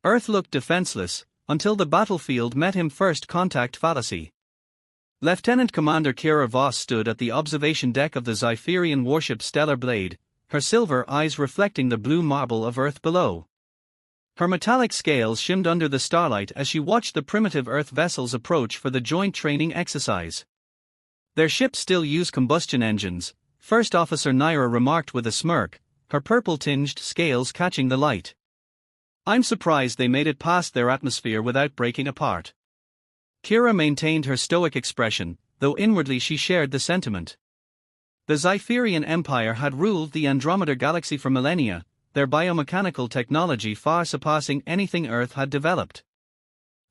Earth looked defenseless, until the battlefield met him first contact fallacy. Lieutenant Commander Kira Voss stood at the observation deck of the Zypherian warship Stellar Blade, her silver eyes reflecting the blue marble of Earth below. Her metallic scales shimmed under the starlight as she watched the primitive Earth vessels approach for the joint training exercise. Their ships still use combustion engines, First Officer Naira remarked with a smirk, her purple-tinged scales catching the light. I'm surprised they made it past their atmosphere without breaking apart. Kira maintained her stoic expression, though inwardly she shared the sentiment. The Zypherian Empire had ruled the Andromeda galaxy for millennia, their biomechanical technology far surpassing anything Earth had developed.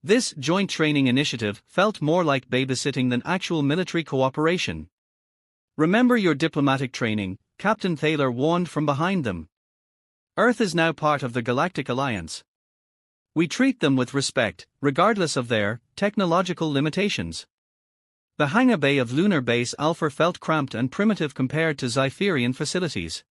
This joint training initiative felt more like babysitting than actual military cooperation. Remember your diplomatic training, Captain Thaler warned from behind them. Earth is now part of the Galactic Alliance. We treat them with respect, regardless of their technological limitations. The hangar bay of Lunar Base Alpha felt cramped and primitive compared to Zypherian facilities.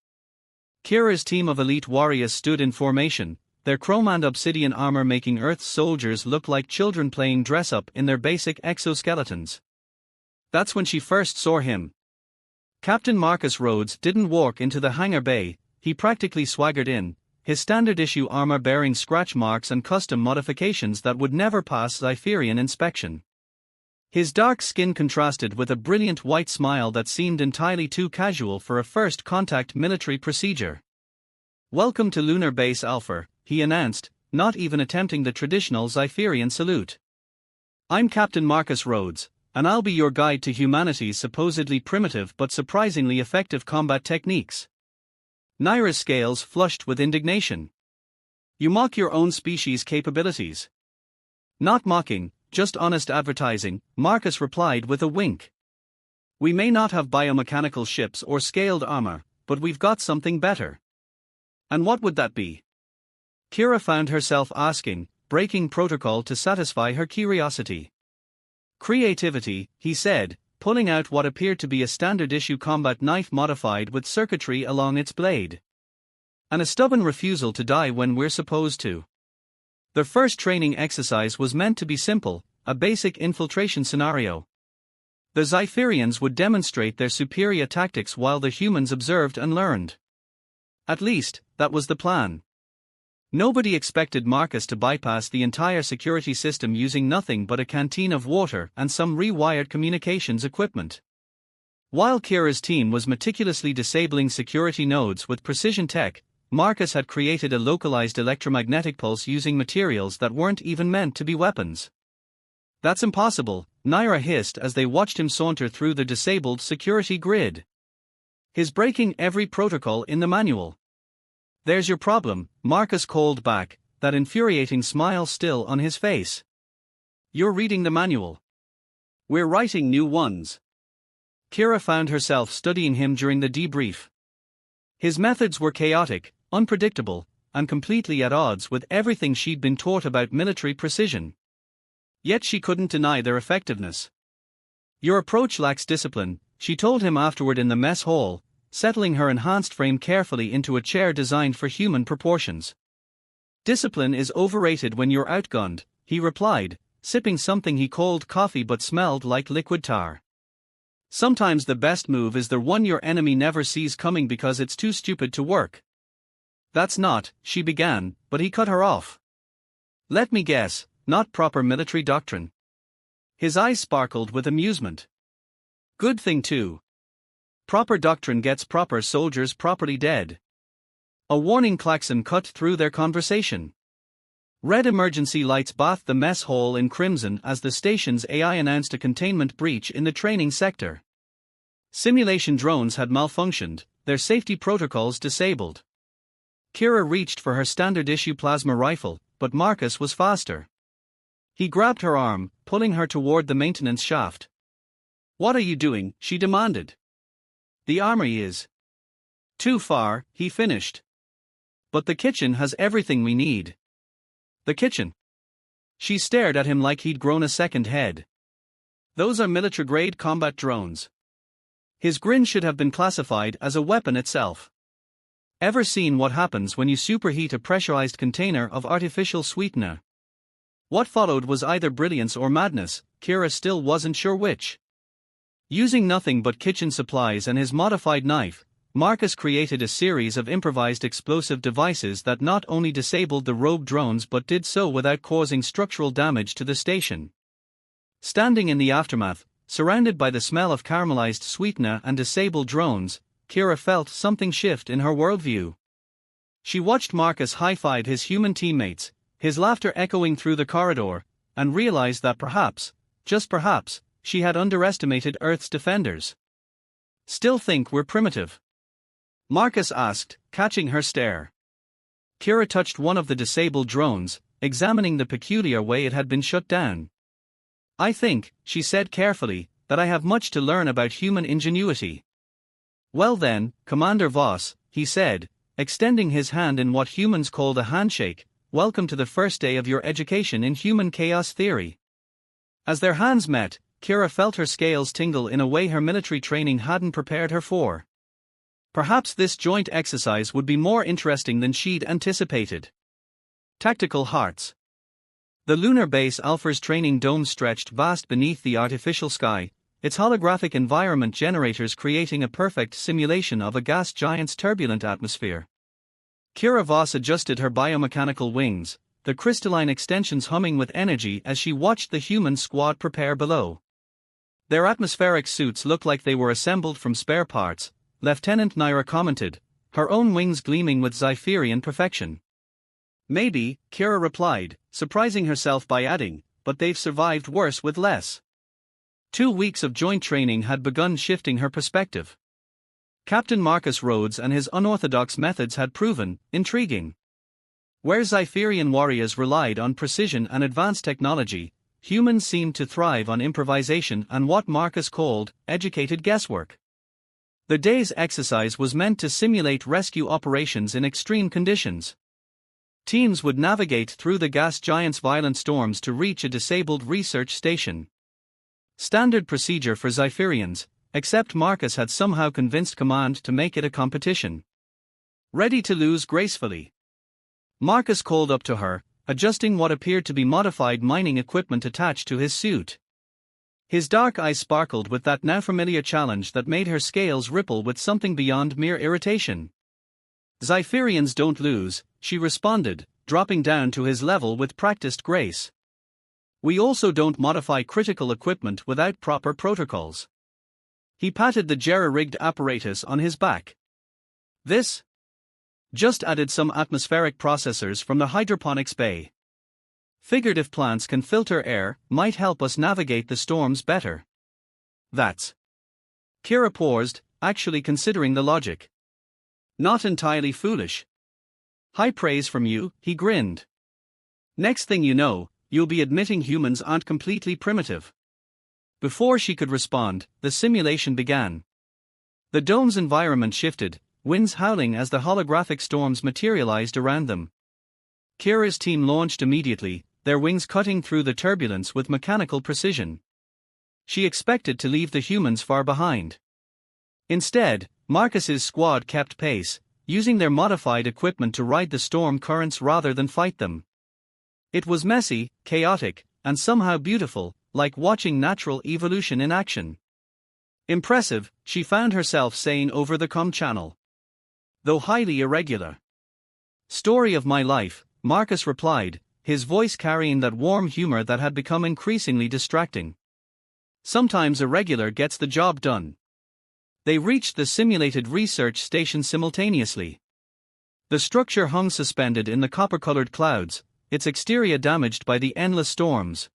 Kira's team of elite warriors stood in formation, their chrome and obsidian armor making Earth's soldiers look like children playing dress-up in their basic exoskeletons. That's when she first saw him. Captain Marcus Rhodes didn't walk into the hangar bay, he practically swaggered in, his standard-issue armor bearing scratch marks and custom modifications that would never pass Zypherian inspection. His dark skin contrasted with a brilliant white smile that seemed entirely too casual for a first-contact military procedure. "Welcome to Lunar Base Alpha," he announced, not even attempting the traditional Zypherian salute. "I'm Captain Marcus Rhodes, and I'll be your guide to humanity's supposedly primitive but surprisingly effective combat techniques." Naira's scales flushed with indignation. "You mock your own species' capabilities." "Not mocking, just honest advertising," Marcus replied with a wink. "We may not have biomechanical ships or scaled armor, but we've got something better." "And what would that be?" Kira found herself asking, breaking protocol to satisfy her curiosity. "Creativity," he said, pulling out what appeared to be a standard-issue combat knife modified with circuitry along its blade. "And a stubborn refusal to die when we're supposed to." Their first training exercise was meant to be simple, a basic infiltration scenario. The Zypherians would demonstrate their superior tactics while the humans observed and learned. At least, that was the plan. Nobody expected Marcus to bypass the entire security system using nothing but a canteen of water and some rewired communications equipment. While Kira's team was meticulously disabling security nodes with precision tech, Marcus had created a localized electromagnetic pulse using materials that weren't even meant to be weapons. "That's impossible," Naira hissed as they watched him saunter through the disabled security grid. "He's breaking every protocol in the manual." "There's your problem," Marcus called back, that infuriating smile still on his face. "You're reading the manual. We're writing new ones." Kira found herself studying him during the debrief. His methods were chaotic, unpredictable, and completely at odds with everything she'd been taught about military precision. Yet she couldn't deny their effectiveness. "Your approach lacks discipline," she told him afterward in the mess hall, settling her enhanced frame carefully into a chair designed for human proportions. "Discipline is overrated when you're outgunned," he replied, sipping something he called coffee but smelled like liquid tar. "Sometimes the best move is the one your enemy never sees coming because it's too stupid to work." "That's not," she began, but he cut her off. "Let me guess, not proper military doctrine." His eyes sparkled with amusement. "Good thing too. Proper doctrine gets proper soldiers properly dead." A warning klaxon cut through their conversation. Red emergency lights bathed the mess hall in crimson as the station's AI announced a containment breach in the training sector. Simulation drones had malfunctioned, their safety protocols disabled. Kira reached for her standard-issue plasma rifle, but Marcus was faster. He grabbed her arm, pulling her toward the maintenance shaft. "What are you doing?" she demanded. "The armory is too far," he finished. "But the kitchen has everything we need." "The kitchen?" She stared at him like he'd grown a second head. "Those are military-grade combat drones." His grin should have been classified as a weapon itself. Ever seen what happens when you superheat a pressurized container of artificial sweetener? What followed was either brilliance or madness. Kira still wasn't sure which. Using nothing but kitchen supplies and his modified knife, Marcus created a series of improvised explosive devices that not only disabled the rogue drones but did so without causing structural damage to the station. Standing in the aftermath, surrounded by the smell of caramelized sweetener and disabled drones, Kira felt something shift in her worldview. She watched Marcus high-five his human teammates, his laughter echoing through the corridor, and realized that perhaps, just perhaps, she had underestimated Earth's defenders. "Still think we're primitive?" Marcus asked, catching her stare. Kira touched one of the disabled drones, examining the peculiar way it had been shut down. "I think," she said carefully, "that I have much to learn about human ingenuity." "Well then, Commander Voss," he said, extending his hand in what humans called a handshake, "welcome to the first day of your education in human chaos theory." As their hands met, Kira felt her scales tingle in a way her military training hadn't prepared her for. Perhaps this joint exercise would be more interesting than she'd anticipated. Tactical Hearts. The lunar base Alpha's training dome stretched vast beneath the artificial sky, its holographic environment generators creating a perfect simulation of a gas giant's turbulent atmosphere. Kira Voss adjusted her biomechanical wings, the crystalline extensions humming with energy as she watched the human squad prepare below. Their atmospheric suits looked like they were assembled from spare parts, Lieutenant Naira commented, her own wings gleaming with Zypherian perfection. "Maybe," Kira replied, surprising herself by adding, "but they've survived worse with less." 2 weeks of joint training had begun shifting her perspective. Captain Marcus Rhodes and his unorthodox methods had proven intriguing. Where Zypherian warriors relied on precision and advanced technology, humans seemed to thrive on improvisation and what Marcus called educated guesswork. The day's exercise was meant to simulate rescue operations in extreme conditions. Teams would navigate through the gas giant's violent storms to reach a disabled research station. Standard procedure for Zypherians, except Marcus had somehow convinced Command to make it a competition. Ready to lose gracefully. Marcus called up to her, adjusting what appeared to be modified mining equipment attached to his suit. His dark eyes sparkled with that now familiar challenge that made her scales ripple with something beyond mere irritation. "Zypherians don't lose," she responded, dropping down to his level with practiced grace. "We also don't modify critical equipment without proper protocols." He patted the jerry-rigged apparatus on his back. "This? Just added some atmospheric processors from the hydroponics bay. Figured if plants can filter air, might help us navigate the storms better." "That's..." Kira paused, actually considering the logic. "Not entirely foolish." "High praise from you," he grinned. "Next thing you know, you'll be admitting humans aren't completely primitive." Before she could respond, the simulation began. The dome's environment shifted, winds howling as the holographic storms materialized around them. Kira's team launched immediately, their wings cutting through the turbulence with mechanical precision. She expected to leave the humans far behind. Instead, Marcus's squad kept pace, using their modified equipment to ride the storm currents rather than fight them. It was messy, chaotic, and somehow beautiful, like watching natural evolution in action. "Impressive," she found herself saying over the comm channel. "Though highly irregular." "Story of my life," Marcus replied, his voice carrying that warm humor that had become increasingly distracting. "Sometimes irregular gets the job done." They reached the simulated research station simultaneously. The structure hung suspended in the copper-colored clouds, its exterior damaged by the endless storms.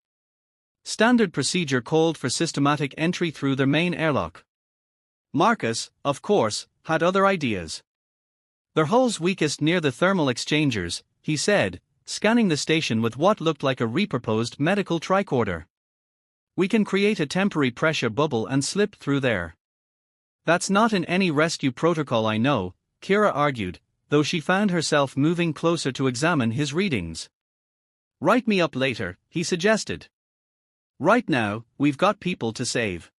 Standard procedure called for systematic entry through their main airlock. Marcus, of course, had other ideas. "Their hull's weakest near the thermal exchangers," he said, scanning the station with what looked like a repurposed medical tricorder. "We can create a temporary pressure bubble and slip through there." "That's not in any rescue protocol I know," Kira argued, though she found herself moving closer to examine his readings. "Write me up later," he suggested. "Right now, we've got people to save."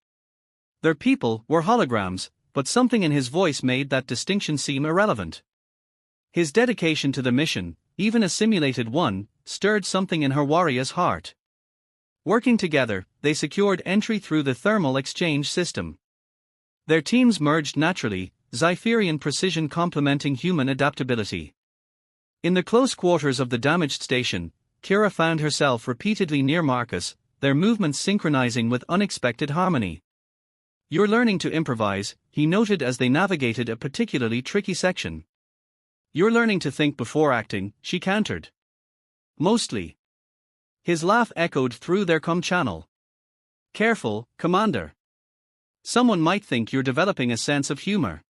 Their people were holograms, but something in his voice made that distinction seem irrelevant. His dedication to the mission, even a simulated one, stirred something in her warrior's heart. Working together, they secured entry through the thermal exchange system. Their teams merged naturally, Zypherian precision complementing human adaptability. In the close quarters of the damaged station, Kira found herself repeatedly near Marcus, their movements synchronizing with unexpected harmony. "You're learning to improvise," he noted as they navigated a particularly tricky section. "You're learning to think before acting," she countered. "Mostly." His laugh echoed through their channel. "Careful, Commander. Someone might think you're developing a sense of humor."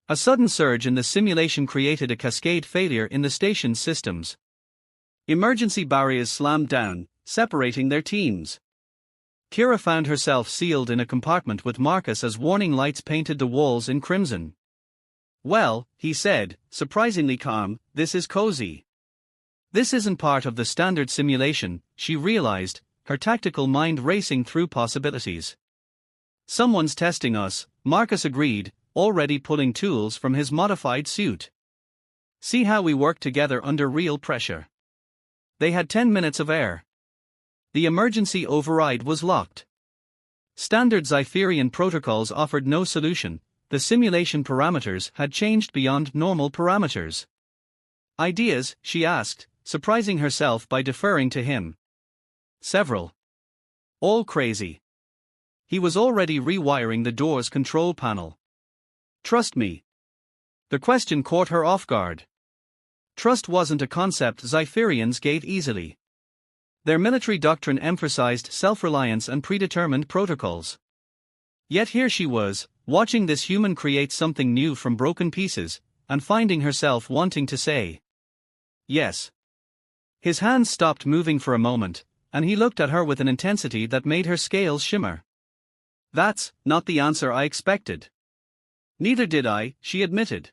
A sudden surge in the simulation created a cascade failure in the station's systems. Emergency barriers slammed down, separating their teams. Kira found herself sealed in a compartment with Marcus as warning lights painted the walls in crimson. "Well," he said, surprisingly calm, "this is cozy." This isn't part of the standard simulation, she realized, her tactical mind racing through possibilities. "Someone's testing us," Marcus agreed, already pulling tools from his modified suit. "See how we work together under real pressure." They had 10 minutes of air. The emergency override was locked. Standard Zypherian protocols offered no solution, the simulation parameters had changed beyond normal parameters. "Ideas?" she asked, surprising herself by deferring to him. "Several. All crazy." He was already rewiring the door's control panel. "Trust me." The question caught her off guard. Trust wasn't a concept Zypherians gave easily. Their military doctrine emphasized self-reliance and predetermined protocols. Yet here she was, watching this human create something new from broken pieces, and finding herself wanting to say yes. His hands stopped moving for a moment, and he looked at her with an intensity that made her scales shimmer. "That's not the answer I expected." "Neither did I," she admitted.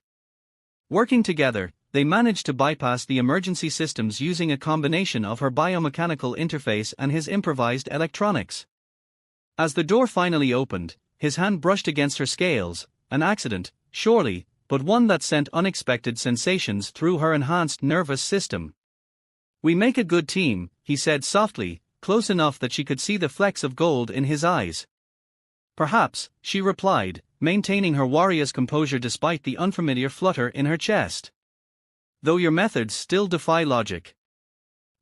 Working together, they managed to bypass the emergency systems using a combination of her biomechanical interface and his improvised electronics. As the door finally opened, his hand brushed against her scales, an accident, surely, but one that sent unexpected sensations through her enhanced nervous system. "We make a good team," he said softly, close enough that she could see the flecks of gold in his eyes. "Perhaps," she replied, maintaining her warrior's composure despite the unfamiliar flutter in her chest. "Though your methods still defy logic.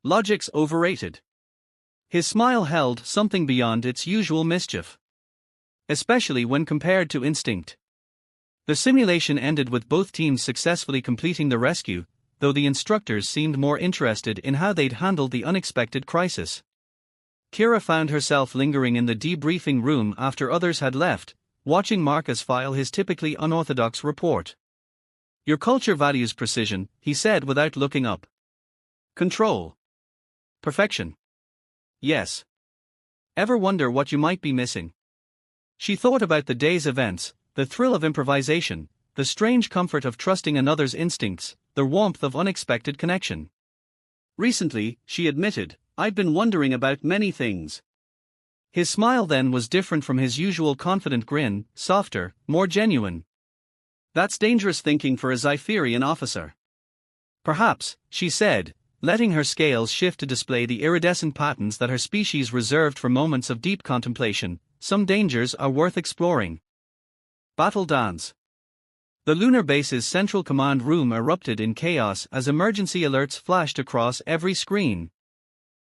Logic's overrated." His smile held something beyond its usual mischief. Especially when compared to instinct. The simulation ended with both teams successfully completing the rescue, though the instructors seemed more interested in how they'd handled the unexpected crisis. Kira found herself lingering in the debriefing room after others had left, watching Marcus file his typically unorthodox report. "Your culture values precision," he said without looking up. "Control. Perfection. Yes. Ever wonder what you might be missing?" She thought about the day's events, the thrill of improvisation, the strange comfort of trusting another's instincts, the warmth of unexpected connection. "Recently," she admitted, "I've been wondering about many things." His smile then was different from his usual confident grin, softer, more genuine. "That's dangerous thinking for a Zypherian officer." "Perhaps," she said, letting her scales shift to display the iridescent patterns that her species reserved for moments of deep contemplation, "some dangers are worth exploring." Battle dance. The lunar base's central command room erupted in chaos as emergency alerts flashed across every screen.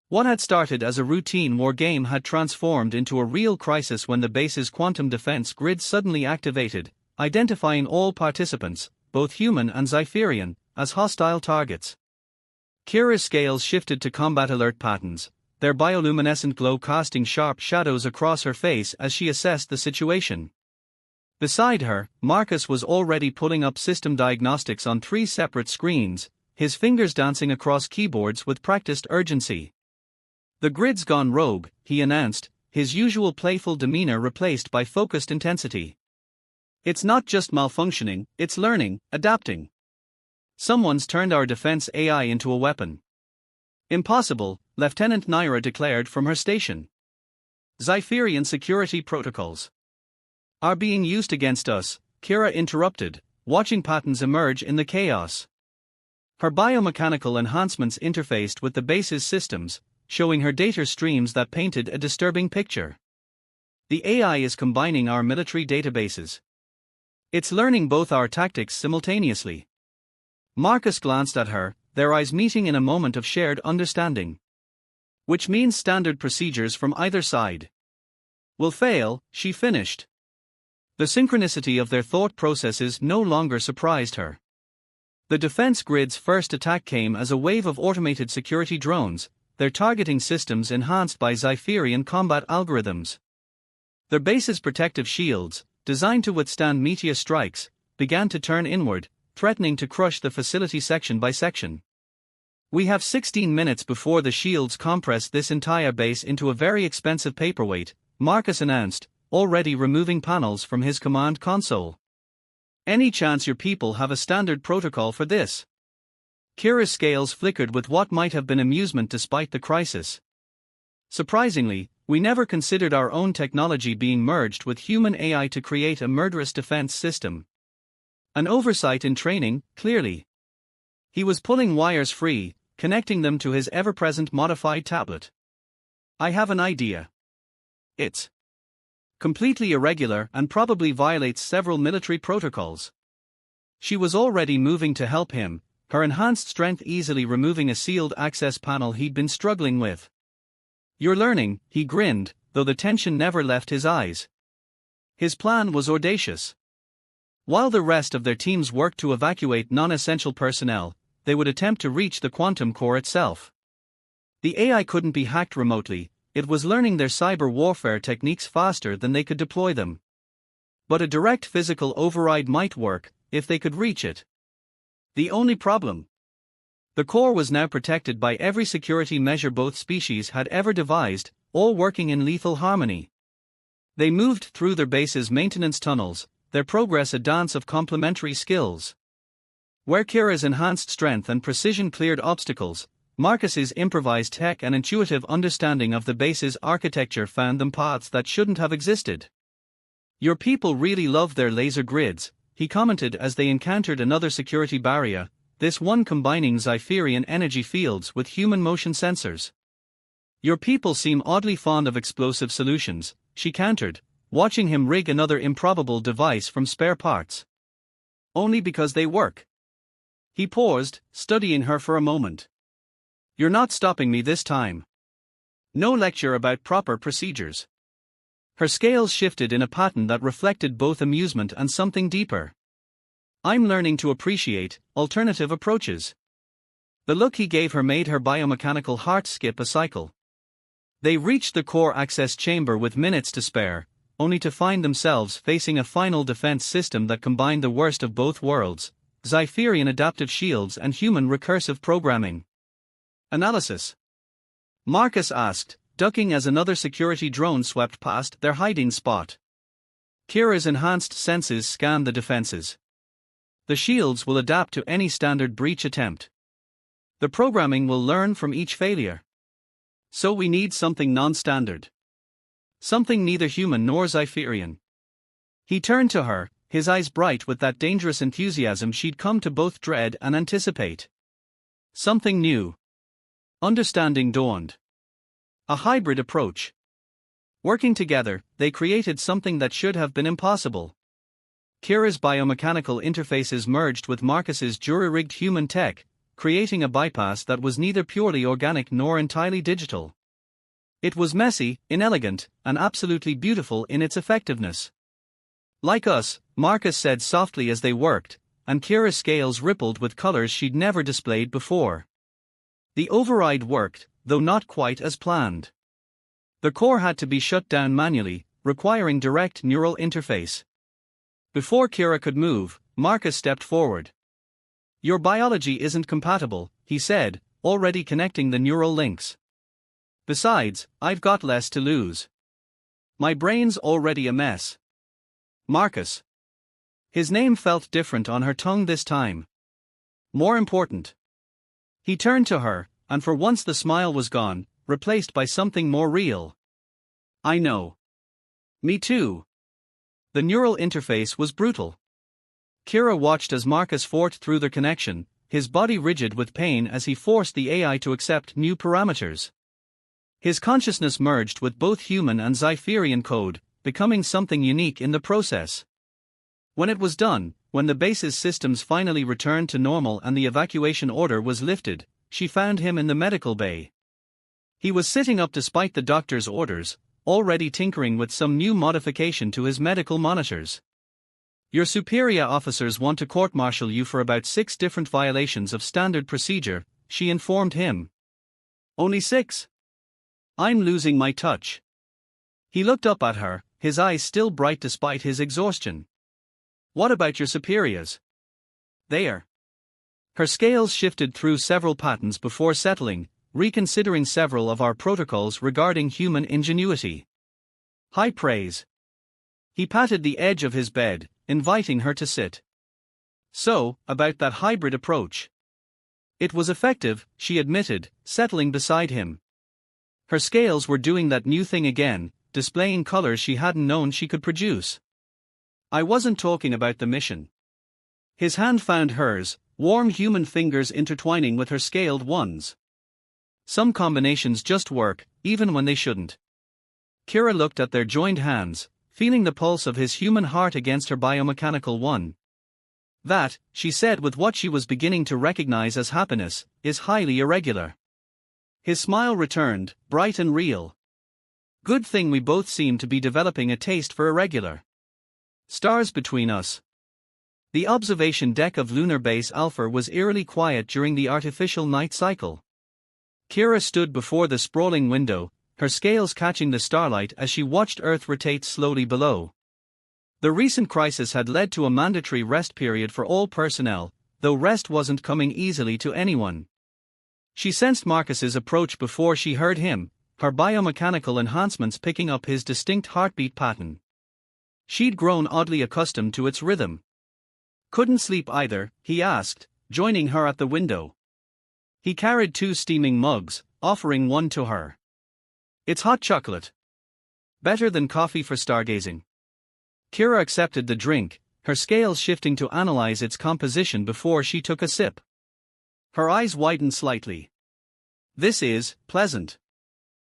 What had started as a routine war game had transformed into a real crisis when the base's quantum defense grid suddenly activated, identifying all participants, both human and Zypherian, as hostile targets. Kira's scales shifted to combat alert patterns, their bioluminescent glow casting sharp shadows across her face as she assessed the situation. Beside her, Marcus was already pulling up system diagnostics on 3 separate screens, his fingers dancing across keyboards with practiced urgency. "The grid's gone rogue," he announced, his usual playful demeanor replaced by focused intensity. "It's not just malfunctioning, it's learning, adapting. Someone's turned our defense AI into a weapon." "Impossible," Lieutenant Naira declared from her station. "Zypherian security protocols are being used against us," Kira interrupted, watching patterns emerge in the chaos. Her biomechanical enhancements interfaced with the base's systems, showing her data streams that painted a disturbing picture. The AI is combining our military databases. It's learning both our tactics simultaneously. Marcus glanced at her, their eyes meeting in a moment of shared understanding. Which means standard procedures from either side will fail, she finished. The synchronicity of their thought processes no longer surprised her. The defense grid's first attack came as a wave of automated security drones, their targeting systems enhanced by Zypherian combat algorithms. Their base's protective shields, designed to withstand meteor strikes, began to turn inward, threatening to crush the facility section by section. We have 16 minutes before the shields compress this entire base into a very expensive paperweight, Marcus announced, already removing panels from his command console. Any chance your people have a standard protocol for this? Kira's scales flickered with what might have been amusement despite the crisis. Surprisingly, we never considered our own technology being merged with human AI to create a murderous defense system. An oversight in training, clearly. He was pulling wires free, connecting them to his ever-present modified tablet. I have an idea. It's completely irregular and probably violates several military protocols. She was already moving to help him, her enhanced strength easily removing a sealed access panel he'd been struggling with. You're learning, he grinned, though the tension never left his eyes. His plan was audacious. While the rest of their teams worked to evacuate non-essential personnel, they would attempt to reach the quantum core itself. The AI couldn't be hacked remotely, it was learning their cyber warfare techniques faster than they could deploy them. But a direct physical override might work, if they could reach it. The only problem? The core was now protected by every security measure both species had ever devised, all working in lethal harmony. They moved through their base's maintenance tunnels, their progress a dance of complementary skills. Where Kira's enhanced strength and precision cleared obstacles, Marcus's improvised tech and intuitive understanding of the base's architecture found them paths that shouldn't have existed. Your people really love their laser grids, he commented as they encountered another security barrier, this one combining Zypherian energy fields with human motion sensors. Your people seem oddly fond of explosive solutions, she countered, watching him rig another improbable device from spare parts. Only because they work. He paused, studying her for a moment. You're not stopping me this time. No lecture about proper procedures. Her scales shifted in a pattern that reflected both amusement and something deeper. I'm learning to appreciate alternative approaches. The look he gave her made her biomechanical heart skip a cycle. They reached the core access chamber with minutes to spare, only to find themselves facing a final defense system that combined the worst of both worlds, Zypherian adaptive shields and human recursive programming. Analysis. Marcus asked, ducking as another security drone swept past their hiding spot. Kira's enhanced senses scanned the defenses. The shields will adapt to any standard breach attempt. The programming will learn from each failure. So we need something non-standard. Something neither human nor Zypherian. He turned to her, his eyes bright with that dangerous enthusiasm she'd come to both dread and anticipate. Something new. Understanding dawned. A hybrid approach. Working together, they created something that should have been impossible. Kira's biomechanical interfaces merged with Marcus's jury-rigged human tech, creating a bypass that was neither purely organic nor entirely digital. It was messy, inelegant, and absolutely beautiful in its effectiveness. Like us, Marcus said softly as they worked, and Kira's scales rippled with colors she'd never displayed before. The override worked, though not quite as planned. The core had to be shut down manually, requiring direct neural interface. Before Kira could move, Marcus stepped forward. Your biology isn't compatible, he said, already connecting the neural links. Besides, I've got less to lose. My brain's already a mess. Marcus. His name felt different on her tongue this time. More important. He turned to her, and for once the smile was gone, replaced by something more real. I know. Me too. The neural interface was brutal. Kira watched as Marcus fought through the connection, his body rigid with pain as he forced the AI to accept new parameters. His consciousness merged with both human and Zypherian code, becoming something unique in the process. When it was done, when the base's systems finally returned to normal and the evacuation order was lifted, she found him in the medical bay. He was sitting up despite the doctor's orders, already tinkering with some new modification to his medical monitors. Your superior officers want to court-martial you for about 6 different violations of standard procedure, she informed him. Only 6? I'm losing my touch. He looked up at her, his eyes still bright despite his exhaustion. What about your superiors? There. Her scales shifted through several patterns before settling, reconsidering several of our protocols regarding human ingenuity. High praise. He patted the edge of his bed, inviting her to sit. So, about that hybrid approach. It was effective, she admitted, settling beside him. Her scales were doing that new thing again, displaying colors she hadn't known she could produce. I wasn't talking about the mission. His hand found hers, warm human fingers intertwining with her scaled ones. Some combinations just work, even when they shouldn't. Kira looked at their joined hands, feeling the pulse of his human heart against her biomechanical one. That, she said with what she was beginning to recognize as happiness, is highly irregular. His smile returned, bright and real. Good thing we both seem to be developing a taste for irregular. Stars between us. The observation deck of Lunar Base Alpha was eerily quiet during the artificial night cycle. Kira stood before the sprawling window, her scales catching the starlight as she watched Earth rotate slowly below. The recent crisis had led to a mandatory rest period for all personnel, though rest wasn't coming easily to anyone. She sensed Marcus's approach before she heard him, her biomechanical enhancements picking up his distinct heartbeat pattern. She'd grown oddly accustomed to its rhythm. Couldn't sleep either, he asked, joining her at the window. He carried 2 steaming mugs, offering one to her. It's hot chocolate. Better than coffee for stargazing. Kira accepted the drink, her scales shifting to analyze its composition before she took a sip. Her eyes widened slightly. This is pleasant.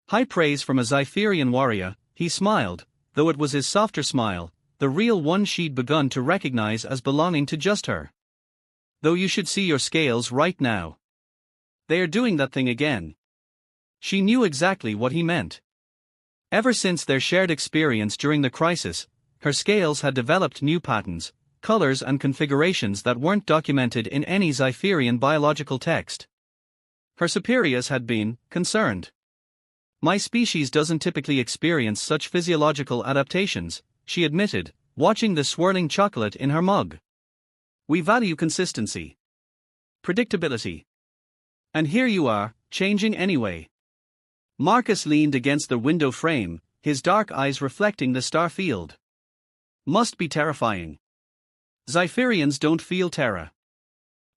High praise from a Zypherian warrior, he smiled, though it was his softer smile, the real one she'd begun to recognize as belonging to just her. Though you should see your scales right now. They are doing that thing again. She knew exactly what he meant. Ever since their shared experience during the crisis, her scales had developed new patterns, colors and configurations that weren't documented in any Zypherian biological text. Her superiors had been concerned. My species doesn't typically experience such physiological adaptations, she admitted, watching the swirling chocolate in her mug. We value consistency. Predictability. And here you are, changing anyway. Marcus leaned against the window frame, his dark eyes reflecting the star field. Must be terrifying. Zypherians don't feel terror.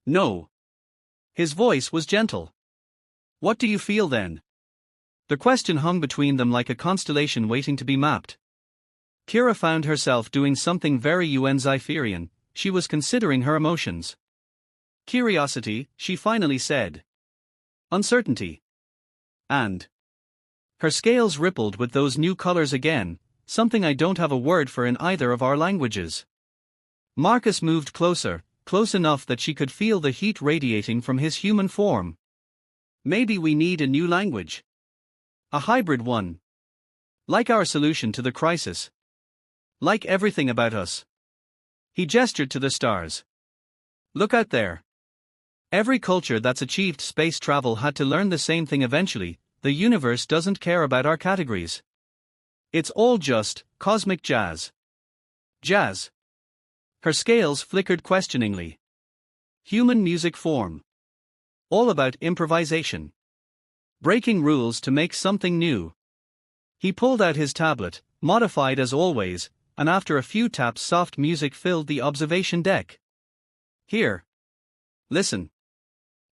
No. His voice was gentle. What do you feel then? The question hung between them like a constellation waiting to be mapped. Kira found herself doing something very Zypherian, she was considering her emotions. Curiosity, she finally said. Uncertainty. And. Her scales rippled with those new colors again, something I don't have a word for in either of our languages. Marcus moved closer, close enough that she could feel the heat radiating from his human form. Maybe we need a new language. A hybrid one. Like our solution to the crisis. Like everything about us. He gestured to the stars. Look out there. Every culture that's achieved space travel had to learn the same thing eventually. The universe doesn't care about our categories. It's all just cosmic jazz. Jazz. Her scales flickered questioningly. Human music form. All about improvisation. Breaking rules to make something new. He pulled out his tablet, modified as always, and after a few taps soft music filled the observation deck. Here. Listen.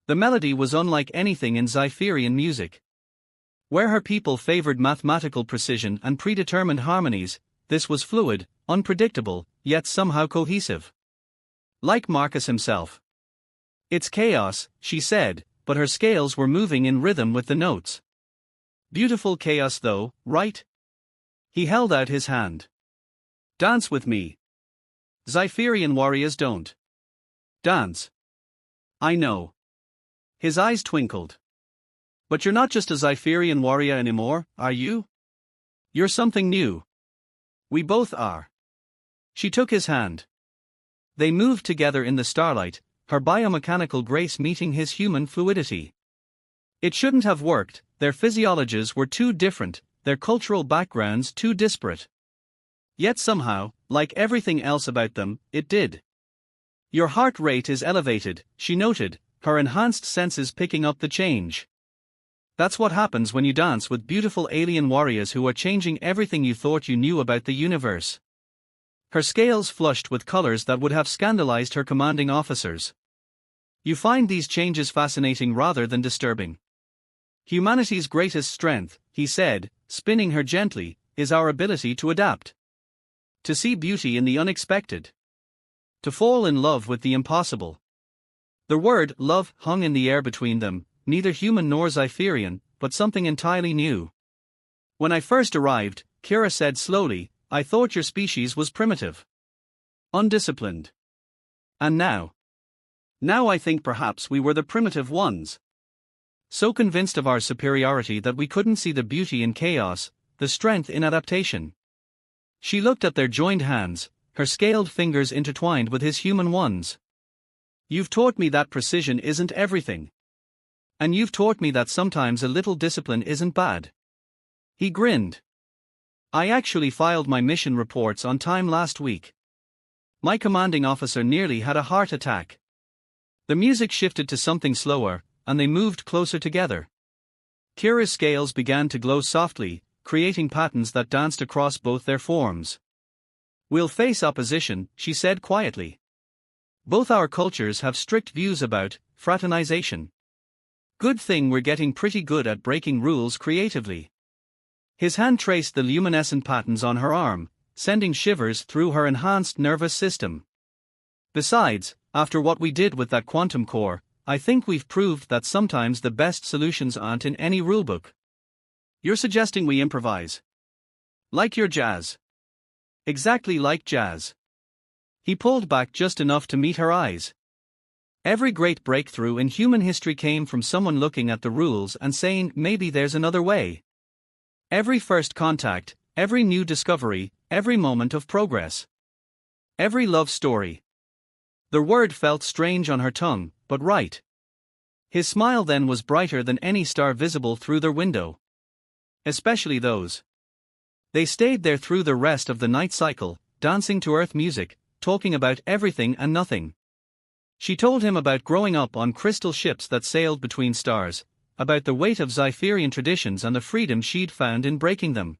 The melody was unlike anything in Zypherian music. Where her people favored mathematical precision and predetermined harmonies, this was fluid, unpredictable, yet somehow cohesive. Like Marcus himself. It's chaos, she said, but her scales were moving in rhythm with the notes. Beautiful chaos though, right? He held out his hand. Dance with me. Zypherian warriors don't dance. I know. His eyes twinkled. But you're not just a Zypherian warrior anymore, are you? You're something new. We both are. She took his hand. They moved together in the starlight, her biomechanical grace meeting his human fluidity. It shouldn't have worked, their physiologies were too different, their cultural backgrounds too disparate. Yet somehow, like everything else about them, it did. Your heart rate is elevated, she noted, her enhanced senses picking up the change. That's what happens when you dance with beautiful alien warriors who are changing everything you thought you knew about the universe. Her scales flushed with colors that would have scandalized her commanding officers. You find these changes fascinating rather than disturbing. Humanity's greatest strength, he said, spinning her gently, is our ability to adapt. To see beauty in the unexpected. To fall in love with the impossible. The word love hung in the air between them, neither human nor Zypherian, but something entirely new. When I first arrived, Kira said slowly, I thought your species was primitive. Undisciplined. And now? Now I think perhaps we were the primitive ones. So convinced of our superiority that we couldn't see the beauty in chaos, the strength in adaptation. She looked at their joined hands, her scaled fingers intertwined with his human ones. You've taught me that precision isn't everything. And you've taught me that sometimes a little discipline isn't bad. He grinned. I actually filed my mission reports on time last week. My commanding officer nearly had a heart attack. The music shifted to something slower, and they moved closer together. Kira's scales began to glow softly, creating patterns that danced across both their forms. We'll face opposition, she said quietly. Both our cultures have strict views about fraternization. Good thing we're getting pretty good at breaking rules creatively. His hand traced the luminescent patterns on her arm, sending shivers through her enhanced nervous system. Besides, after what we did with that quantum core, I think we've proved that sometimes the best solutions aren't in any rulebook. You're suggesting we improvise? Like your jazz. Exactly like jazz. He pulled back just enough to meet her eyes. Every great breakthrough in human history came from someone looking at the rules and saying, maybe there's another way. Every first contact, every new discovery, every moment of progress. Every love story. The word felt strange on her tongue, but right. His smile then was brighter than any star visible through their window. Especially those. They stayed there through the rest of the night cycle, dancing to earth music, talking about everything and nothing. She told him about growing up on crystal ships that sailed between stars, about the weight of Zypherian traditions and the freedom she'd found in breaking them.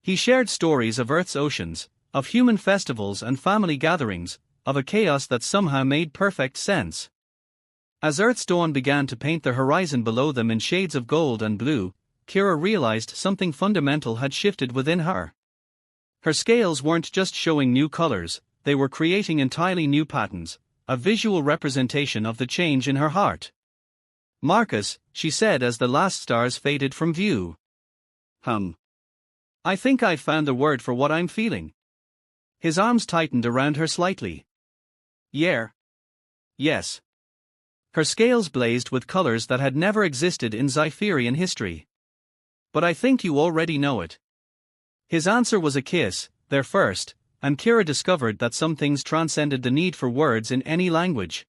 He shared stories of Earth's oceans, of human festivals and family gatherings, of a chaos that somehow made perfect sense. As Earth's dawn began to paint the horizon below them in shades of gold and blue, Kira realized something fundamental had shifted within her. Her scales weren't just showing new colors, they were creating entirely new patterns, a visual representation of the change in her heart. Marcus, she said as the last stars faded from view. I think I've found the word for what I'm feeling. His arms tightened around her slightly. Yeah. Yes. Her scales blazed with colors that had never existed in Zypherian history. But I think you already know it. His answer was a kiss, their first, and Kira discovered that some things transcended the need for words in any language.